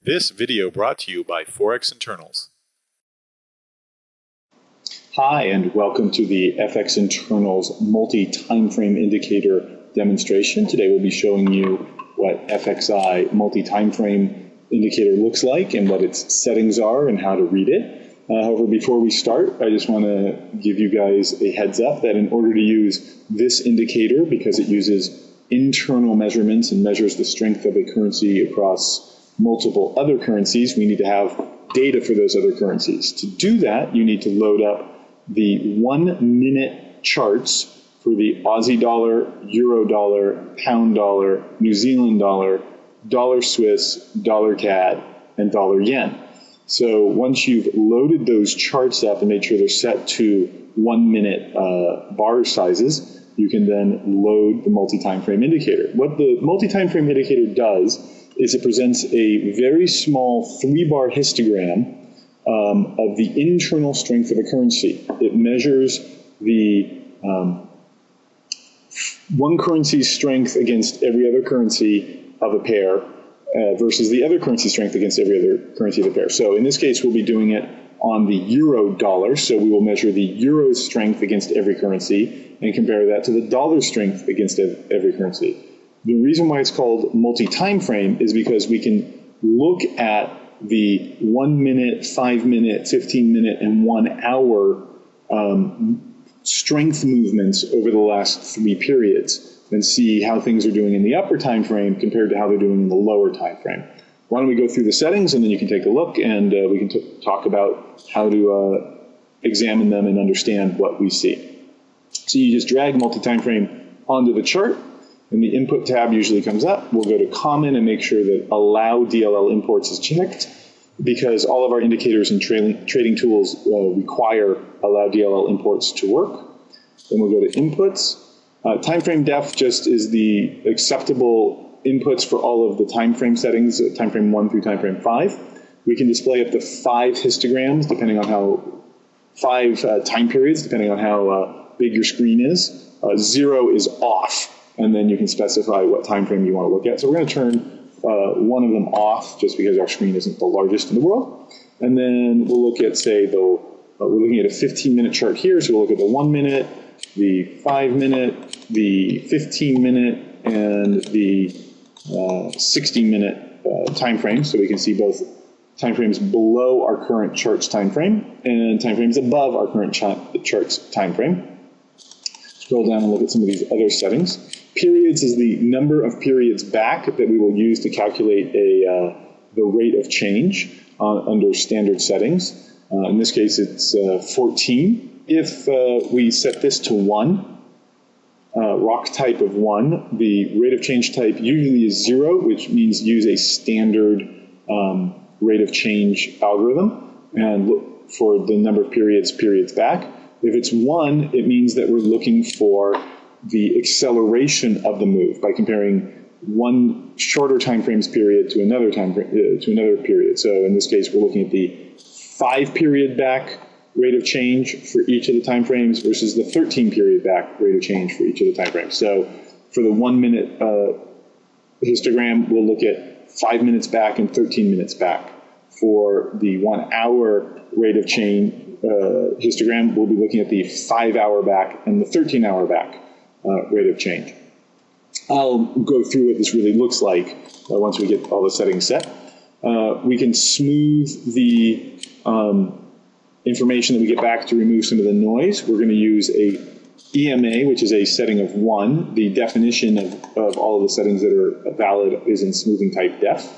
This video brought to you by Forex Internals. Hi, and welcome to the FX Internals multi-timeframe indicator demonstration. Today we'll be showing you what FXI multi-timeframe indicator looks like and what its settings are and how to read it. However, before we start, I just want to give you guys a heads up that in order to use this indicator, because it uses internal measurements and measures the strength of a currency across multiple other currencies, we need to have data for those other currencies. To do that, you need to load up the 1 minute charts for the Aussie dollar, Euro dollar, pound dollar, New Zealand dollar, dollar Swiss, dollar CAD, and dollar yen. So once you've loaded those charts up and made sure they're set to 1 minute bar sizes, you can then load the multi-time frame indicator. What the multi-time frame indicator does is it presents a very small 3-bar histogram of the internal strength of a currency. It measures the one currency's strength against every other currency of a pair versus the other currency's strength against every other currency of a pair. So in this case, we'll be doing it on the euro dollar. So we will measure the euro's strength against every currency and compare that to the dollar's strength against every currency. The reason why it's called multi-time frame is because we can look at the 1 minute, 5 minute, 15 minute, and 1 hour strength movements over the last 3 periods and see how things are doing in the upper time frame compared to how they're doing in the lower time frame. Why don't we go through the settings and then you can take a look and we can talk about how to examine them and understand what we see. So you just drag multi-time frame onto the chart. And the input tab usually comes up. We'll go to common and make sure that allow DLL imports is checked because all of our indicators and trading tools require allow DLL imports to work. Then we'll go to inputs. Time frame def just is the acceptable inputs for all of the time frame settings, time frame 1 through time frame 5. We can display up to 5 histograms depending on how, 5 time periods depending on how big your screen is. 0 is off. And then you can specify what time frame you want to look at. So we're going to turn one of them off just because our screen isn't the largest in the world. And then we'll look at, say, we're looking at a 15-minute chart here. So we'll look at the 1 minute, the 5 minute, the 15 minute, and the 60 minute time frames. So we can see both time frames below our current chart's time frame and time frames above our current chart's time frame. Scroll down and look at some of these other settings. Periods is the number of periods back that we will use to calculate the rate of change under standard settings. In this case, it's 14. If we set this to 1, rock type of 1, the rate of change type usually is 0, which means use a standard rate of change algorithm and look for the number of periods back. If it's 1, it means that we're looking for the acceleration of the move by comparing one shorter time frames period to another period. So in this case, we're looking at the 5 period back rate of change for each of the time frames versus the 13 period back rate of change for each of the time frames. So for the 1 minute histogram, we'll look at 5 minutes back and 13 minutes back. For the 1 hour rate of change histogram, we'll be looking at the 5 hour back and the 13 hour back rate of change. I'll go through what this really looks like once we get all the settings set. We can smooth the information that we get back to remove some of the noise. We're going to use a EMA, which is a setting of 1. The definition of all of the settings that are valid is in smoothing type def.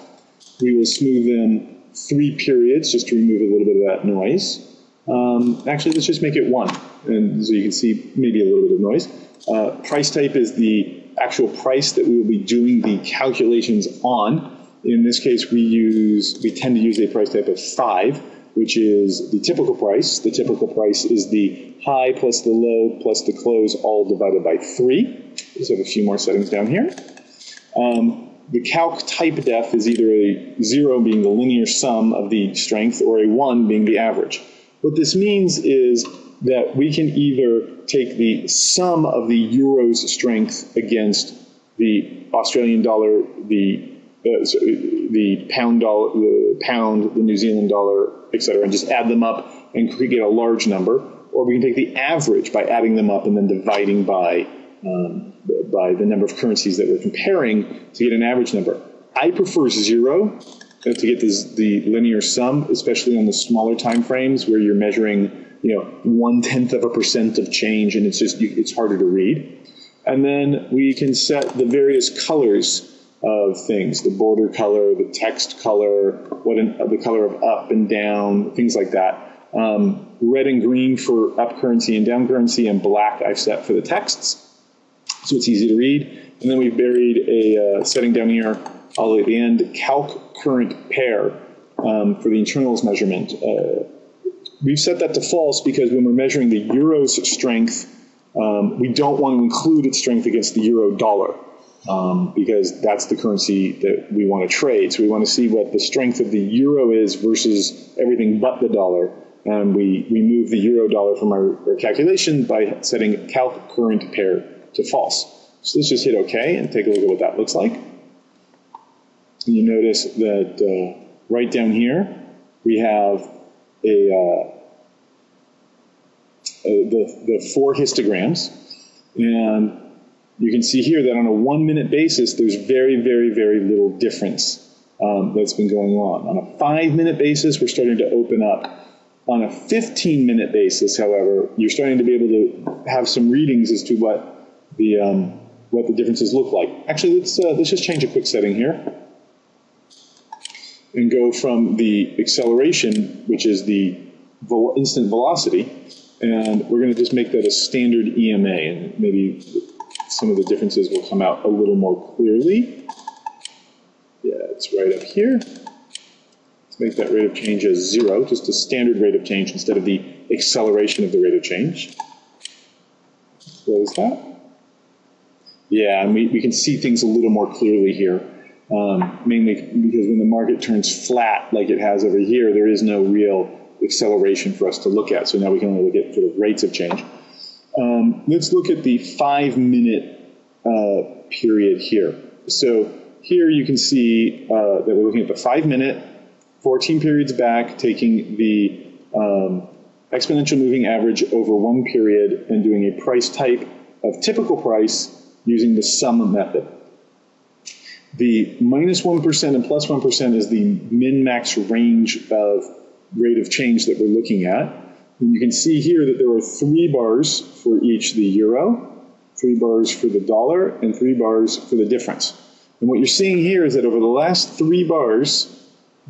We will smooth them 3 periods just to remove a little bit of that noise. Actually, let's just make it 1, and so you can see maybe a little bit of noise. Price type is the actual price that we will be doing the calculations on. In this case, we tend to use a price type of 5, which is the typical price. The typical price is the high plus the low plus the close all divided by 3. Just have a few more settings down here. The calc type def is either a 0 being the linear sum of the strength or a 1 being the average. What this means is that we can either take the sum of the euro's strength against the Australian dollar, the the pound dollar, the New Zealand dollar, etc., and just add them up and get a large number. Or we can take the average by adding them up and then dividing by the number of currencies that we're comparing to get an average number. I prefer 0 to get the linear sum, especially on the smaller time frames where you're measuring 0.1% of change, and it's harder to read. And then we can set the various colors of things, the border color, the text color, the color of up and down, things like that. Red and green for up currency and down currency, and black I've set for the texts, so it's easy to read. And then we've buried a setting down here all the way at the end, calc current pair for the internals measurement. We've set that to false because when we're measuring the euro's strength, we don't want to include its strength against the euro dollar. Because that's the currency that we want to trade. So we want to see what the strength of the euro is versus everything but the dollar. And we move the euro dollar from our calculation by setting calc current pair to false. So let's just hit OK and take a look at what that looks like. And you notice that right down here we have the 4 histograms, and you can see here that on a 1-minute basis, there's very, very, very little difference that's been going on. On a 5-minute basis, we're starting to open up. On a 15-minute basis, however, you're starting to be able to have some readings as to what the differences look like. Actually, let's just change a quick setting here and go from the acceleration, which is the instant velocity, and we're going to just make that a standard EMA, and maybe some of the differences will come out a little more clearly. Yeah, it's right up here. Let's make that rate of change as 0, just a standard rate of change instead of the acceleration of the rate of change. Close that. Yeah, and we can see things a little more clearly here, mainly because when the market turns flat like it has over here, there is no real acceleration for us to look at. So now we can only look at sort of rates of change. Let's look at the 5-minute period here. So here you can see that we're looking at the 5-minute, 14 periods back, taking the exponential moving average over one period and doing a price type of typical price using the sum method. The -1% and +1% is the min-max range of rate of change that we're looking at. And you can see here that there are 3 bars for each the euro, 3 bars for the dollar, and 3 bars for the difference. And what you're seeing here is that over the last 3 bars,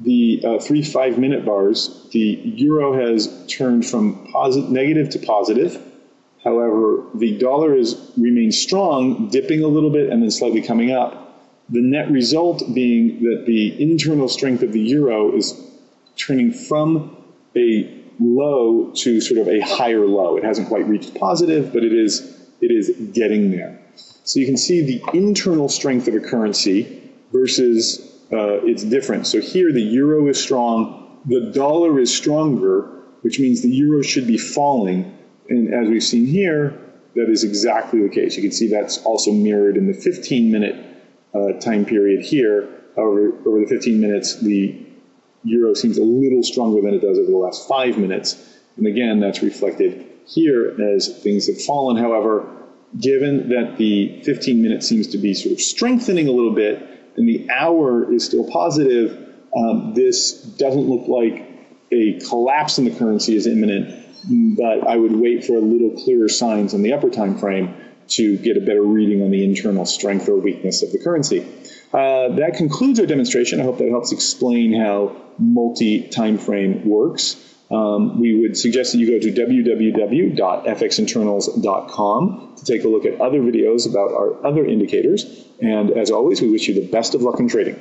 the 3 5-minute bars, the euro has turned from negative to positive. However, the dollar has remained strong, dipping a little bit and then slightly coming up. The net result being that the internal strength of the euro is turning from a low to sort of a higher low. It hasn't quite reached positive, but it is getting there. So you can see the internal strength of a currency versus its difference. So here the euro is strong, the dollar is stronger, which means the euro should be falling. And as we've seen here, that is exactly the case. You can see that's also mirrored in the 15-minute time period here. However, over the 15 minutes, the euro seems a little stronger than it does over the last 5 minutes. And again, that's reflected here as things have fallen. However, given that the 15-minute seems to be sort of strengthening a little bit and the hour is still positive, this doesn't look like a collapse in the currency is imminent, but I would wait for a little clearer signs on the upper time frame to get a better reading on the internal strength or weakness of the currency. That concludes our demonstration. I hope that helps explain how multi-timeframe works. We would suggest that you go to www.fxinternals.com to take a look at other videos about our other indicators. And as always, we wish you the best of luck in trading.